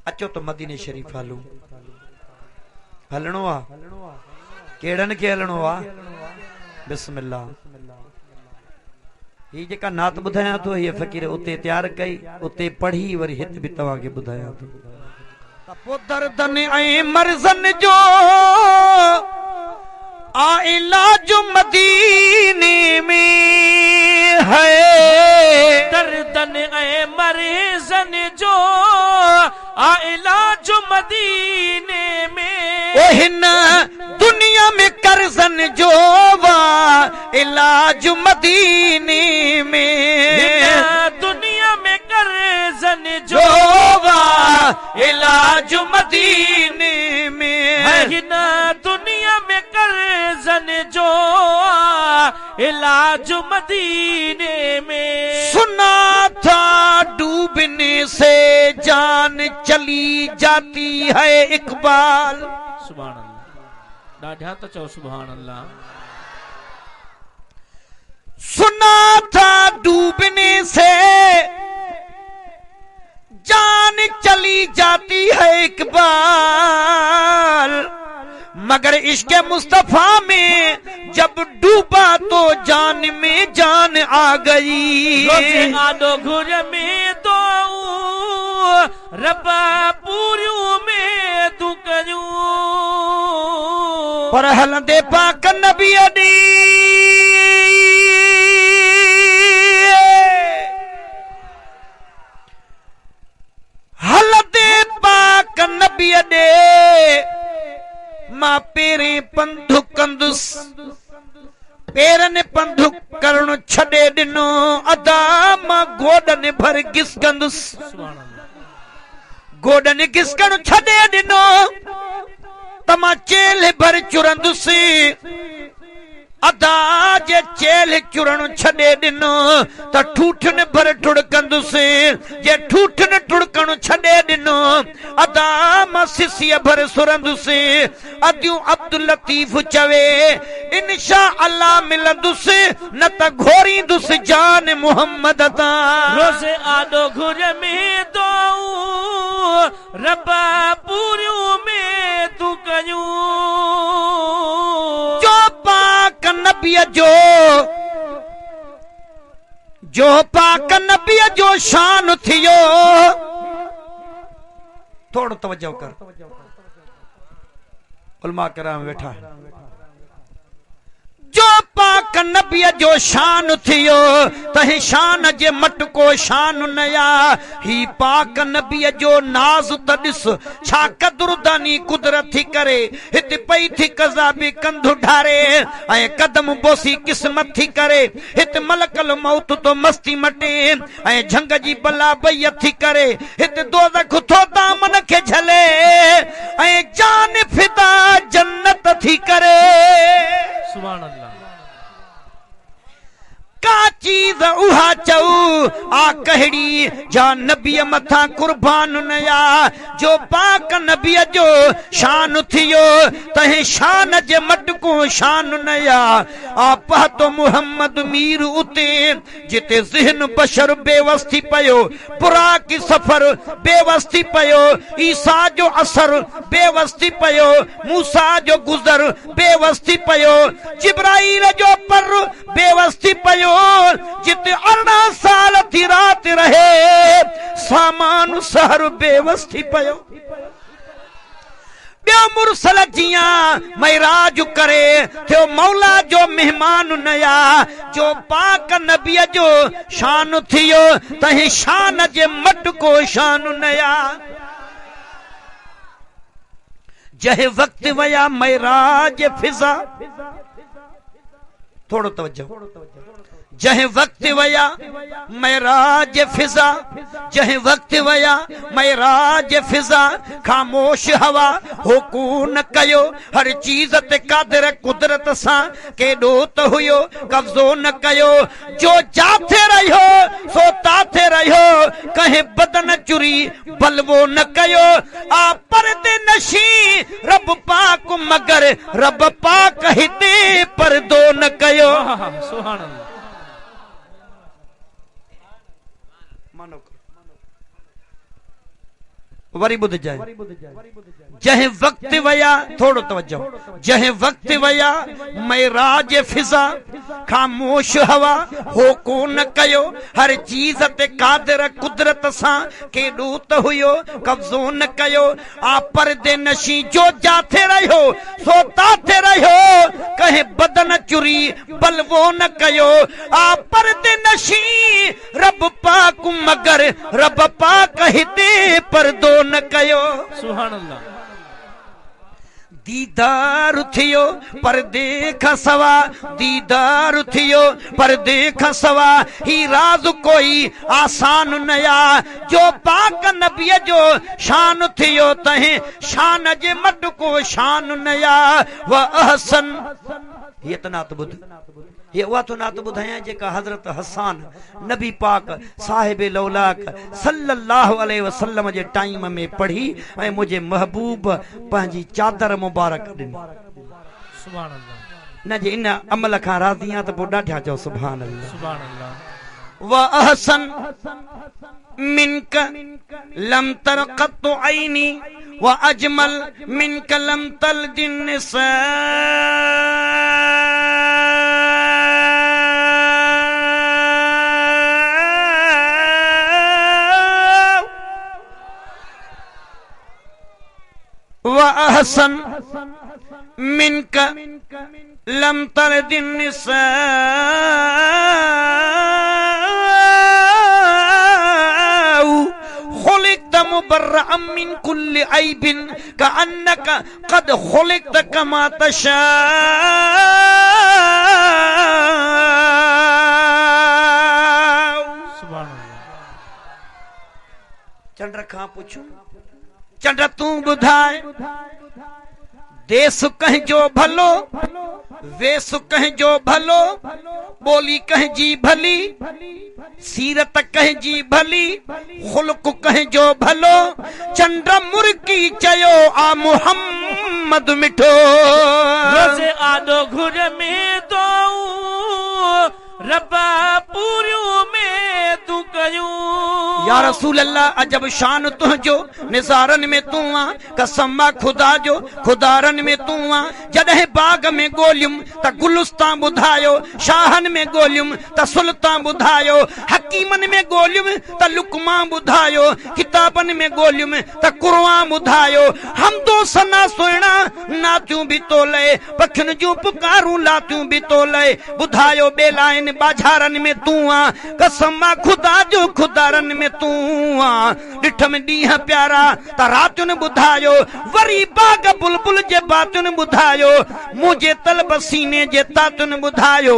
अचो तो मदीने शरीफ हलूं हलणो आ केड़न के हलणो आ बिस्मिल्लाह ही जेका नात बुधाया तो ये फकीर उते तैयार कई उते पढ़ी वरी हित भी तवा के बुधाया तो दर्दन ऐं मर्ज़न जो आ इलाज मदीने में है दर्दन ऐं मर्ज़न जो आ इलाज मदीने में ओ हिन दुनिया में कर्जन जो वा इलाज मदीने में दुनिया में कर्जन जो वा इलाज मदीने में हिन दुनिया में कर्जन जो इलाज मदीने में सुना था डूबने से जान चली जाती है इकबाल सुभान अल्लाह डाढ़ा तो चो सुभान अल्लाह सुना था डूबने से जान चली जाती है इकबाल मगर इश्क मुस्तफा में जब डूबा तो जान में जान आ गई आदो घुर में तो रबा पूरियों में तू करूं पर हलंदे पाक नबी अडी हलंदे पाक नबी अडे मां पेरे पंधु कंदुस पेरन पंधु करण छड़े दिनो अदा मां गोडन भर गिसकंदुस गोडन गिसकण छड़े दिनो तमा चेल भर चुरंदुसी अदा जे चेल चुरण छड़े दिनो त ठूठन भर टुड़कंदुसी जे ठूठन टुड़कण छड़े दिनो अदा मां सिसिया भर सुरंदुसी अदियूं अब्दुल लतीफ चवे इंशा अल्लाह मिलंदुसी न त घोरींदुसी जान मोहम्मद ता रोज़े आडो घुर में तो रबा पूरियों में तू कयूं जो पाक नबी जो पाक नबी जो शान थियो थोड़ो तवज्जो कर उलमा कराम वेठा है जो पाक नबी जो शान थियो तहे शान जे मटको शान नया ही पाक नबी जो नाज तदिस छा कदरदानी कुदरत थी करे हित पई थी कज़ा भी कंधु ढारे ऐं कदम बोसी किस्मत थी करे हित मलकल मौत तो मस्ती मटे ऐं झंग जी बला बई थी करे हित दोज़ख थो दामन के झले ऐं जान फिदा जन्नत थी करे सुभान अल्लाह का चीज उहा चऊ आ कहड़ी जा नबी मथा कुर्बान नया जो पाक नबी जो शान थियो तहे शान जे मटको शान नया आ पहतो मुहम्मद मीर उते जिते ज़हन बशर बेवस्ती पयो बुरा की सफर बेवस्ती पयो ईसा जो असर बेवस्ती पयो मूसा जो गुजर बेवस्ती पयो जिब्राइल जो पर बेवस्ती पयो जिते 18 साल थी रात रहे सामान सहर बेवस्ती पयो ॿियो मुरसल जियां महराज करे थियो मौला जो मेहमान नया जो पाक नबीअ जो शान थियो तहे शान जे मटको शान नया जहे वक्त वया महराज फिजा थोड़ो तवज्जो जहे वक्त वया महराज फिजा जहे वक्त वया महराज फिजा खामोश हवा हुकून कयो हर चीज ते कादिर कुदरत सा केडो त हुयो कब्जो न कयो जो जाथे रहियो सो ताथे रहियो कहे बदन चुरी बलवो न कयो आ परदे नशी रब पाक मगर रब पाक हिते परदो न कयो सुभान अल्लाह वरी बुध जाए जह वक्त वया थोड़ो तवज्जो जह वक्त वया मैराज फिजा खामोश हवा हो को न कयो हर चीज ते कादिर कुदरत सा केडो त हुयो कब्जो न कयो आ पर्दे नशी जो जाते रहो सो ताते रहो कहे बदन चुरी बलवो न कयो आ पर्दे नशी रब पाक मगर रब पाक हिते पर्दो न कयो सुभान अल्लाह दीदार थियो पर देख सवा दीदार थियो पर देख सवा ही राज कोई आसान नया जो पाक नबी जो शान थियो तहे शान जे मट को शान नया व अहसन ये तनात बुध ये वह तो नात बुधाया जेका हजरत हसन नबी पाक साहिब लौलाक सल्लल्लाहु अलैहि वसल्लम जे टाइम में पढ़ी ऐं मुझे महबूब पंहिंजी चादर मुबारक ॾिनी सुभान अल्लाह न जे इन अमल खां राज़ी आहियां त पोइ ॾाढा चओ सुभान अल्लाह सुभान अल्लाह व अहसन मिनक लम तरक़त ऐनी व अजमल मिनक लम तलदिन निसा व अहसन मिनक लम तलदिन निसा खुलिक़त मुबर्रअम मिन कुल्लि ऐबिन कअन्नक क़द खुलिक़त कमा तशा सुभान अल्लाह चंड खां पुछूं चंड तूं ॿुधाए देस कंहिंजो भलो वेस कंहिंजो भलो बोली कंहिंजी भली सीरत कंहिंजी भली खुल्क कंहिंजो भलो चंड मुर्की चयो आ मुहम्मद मिठो रोज़े आडो घुर में तो रब्बा पूरियों में तू कयूं या रसूल अल्लाह अजब शान तुझो निसारन में तू आ कसम खुदा जो खुदारन में तू आ जॾहिं बाग में ॻोल्हियुम त गुलिस्तान ॿुधायो शाहन में ॻोल्हियुम त सुल्तान ॿुधायो हकीमन में ॻोल्हियुम त लुकमा ॿुधायो किताबन में ॻोल्हियुम त क़ुरान ॿुधायो हमदो सना सुहिणा नातियूं बि तो लए पखियुनि जूं पुकारूं लातियूं बि तो लए ॿुधायो ॿेलाइन बाज़ारन में तू आ कसम खुदा जो खुदारन में तू आ ॾिठ में ॾींहं प्यारा त रातियुनि ॿुधायो वरी बाग बुलबुल जे बातियुनि ॿुधायो मुंहिंजे तलब सीने जे तातियुनि ॿुधायो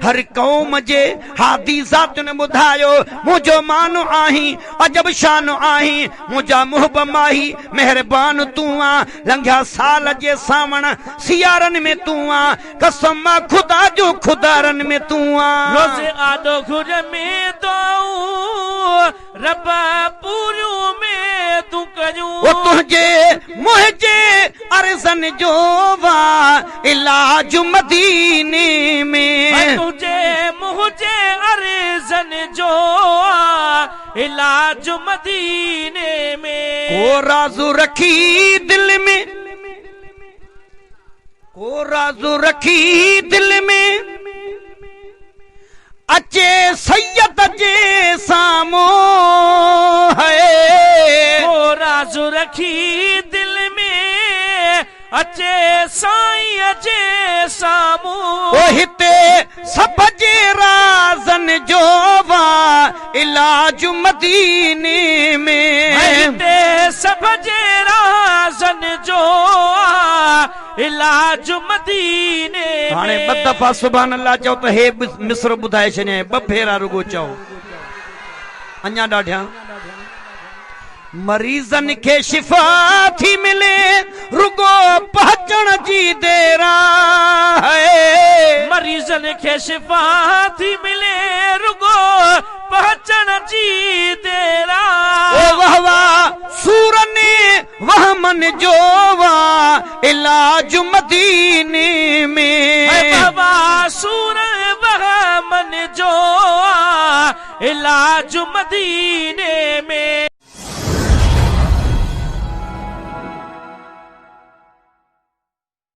हर क़ौम जे हादी ज़ातियुनि ॿुधायो मुंहिंजो मानो आहीं अजब शान आहीं मुंहिंजा मुहब माही महिरबान तू आ लंघिया साल जे सावण सियारन में तू आ कसम खुदा जो खुदारन में तू आ रोज़े आडो घुर में तो रब्बा पूरियों में तू कयूं वो तुझे मुझे अरसन जो वा इलाज मदीने में तुझे मुझे अर्जन जो इलाज मदीने में को राजू रखी दिल में को राजू रखी दिल में अचे सैयद जे सामो है को राजू रखी दिल में अचे साईं जे सामू ओ हिते सब जे राज़न जो वा इलाज मदीने में हिते सब जे राज़न जो इलाज मदीने हाणे में ॿ दफ़ा सुभान अल्लाह चओ त हे मिस्र ॿुधाए छॾियां ॿ भेरा रुगो चओ अञा ॾाढिया मरीज़न खे शिफ़ा थी मिले रुगो पहचण जी देर आहे मरीज़न खे शिफ़ा थी मिले रुगो पहचण जी देर ओ वाह वाह सूरने वहमन जो वा इलाज मदीने में बाबा सूर वहमन जो इलाज मदीने में